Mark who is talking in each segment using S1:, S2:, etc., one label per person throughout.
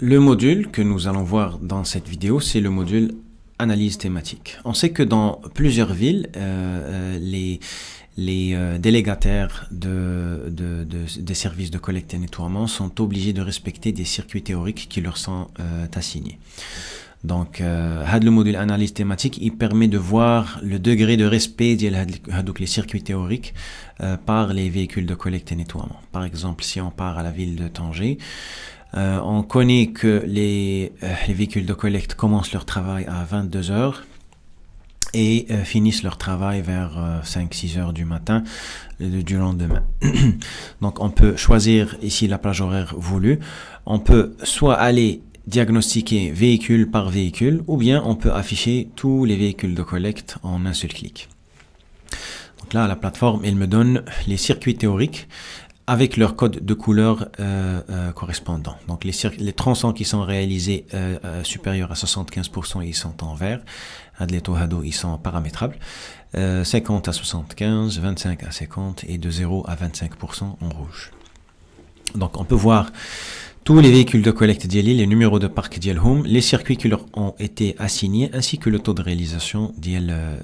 S1: Le module que nous allons voir dans cette vidéo, c'est le module analyse thématique. On sait que dans plusieurs villes, les délégataires des services de collecte et nettoiement sont obligés de respecter des circuits théoriques qui leur sont assignés. Donc, le module analyse thématique, il permet de voir le degré de respect des circuits théoriques par les véhicules de collecte et nettoiement. Par exemple, si on part à la ville de Tanger, on connaît que les véhicules de collecte commencent leur travail à 22 h et finissent leur travail vers 5-6 h du matin du lendemain. Donc on peut choisir ici la plage horaire voulue. On peut soit aller diagnostiquer véhicule par véhicule, ou bien on peut afficher tous les véhicules de collecte en un seul clic. Donc là, la plateforme, elle me donne les circuits théoriques avec leur code de couleur correspondant. Donc les tronçons qui sont réalisés supérieurs à 75%, ils sont en vert. Ils sont paramétrables. 50 à 75, 25 à 50 et de 0 à 25% en rouge. Donc on peut voir tous les véhicules de collecte d'Yali, les numéros de parc d'Yalhum, les circuits qui leur ont été assignés, ainsi que le taux de réalisation d'Yal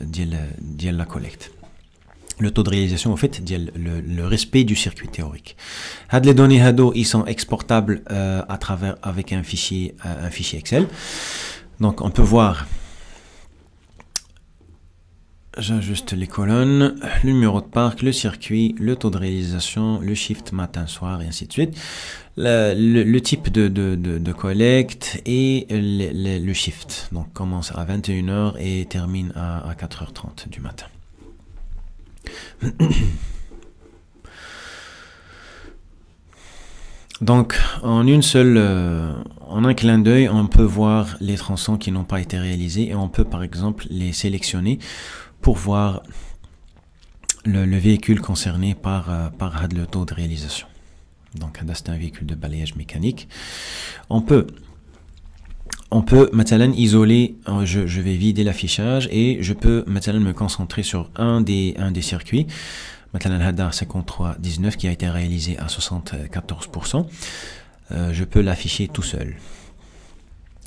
S1: la collecte. Le taux de réalisation, en fait, le respect du circuit théorique. Les données Hado, ils sont exportables avec un fichier Excel. Donc, on peut voir, j'ajuste les colonnes, le numéro de parc, le circuit, le taux de réalisation, le shift matin-soir, et ainsi de suite. Le type de collecte et le shift. Donc, commence à 21 h et termine à 4h30 du matin. Donc, en un clin d'œil, on peut voir les tronçons qui n'ont pas été réalisés et on peut par exemple les sélectionner pour voir le véhicule concerné par le taux de réalisation. Donc, c'est un véhicule de balayage mécanique. On peut maintenant isoler, je vais vider l'affichage et je peux maintenant me concentrer sur un des circuits. Maintenant, Hadar 5319 qui a été réalisé à 74%. Je peux l'afficher tout seul.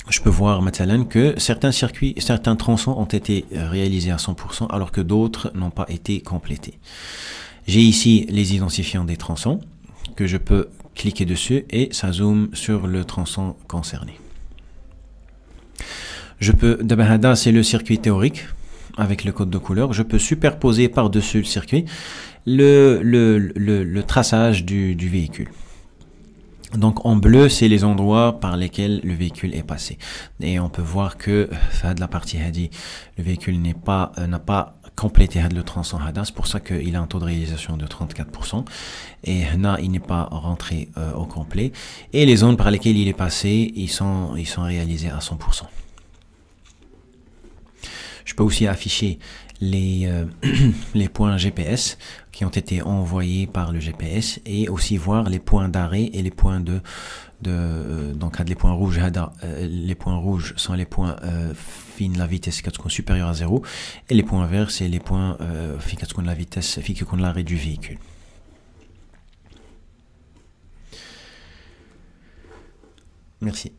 S1: Je peux voir maintenant que certains tronçons ont été réalisés à 100% alors que d'autres n'ont pas été complétés. J'ai ici les identifiants des tronçons que je peux cliquer dessus et ça zoome sur le tronçon concerné. Je peux, d'abord, c'est le circuit théorique avec le code de couleur. Je peux superposer par-dessus le circuit le traçage du véhicule. Donc en bleu, c'est les endroits par lesquels le véhicule est passé. Et on peut voir que de la partie Hadi, le véhicule n'a pas complété le tronçon Hada. C'est pour ça qu'il a un taux de réalisation de 34%. Et là, il n'est pas rentré au complet. Et les zones par lesquelles il est passé, ils sont réalisés à 100%. Je peux aussi afficher les points GPS qui ont été envoyés par le GPS et aussi voir les points d'arrêt et les points donc les points rouges. Les points rouges sont les points fin la vitesse supérieure à 0 et les points verts c'est les points la vitesse l'arrêt du véhicule. Merci.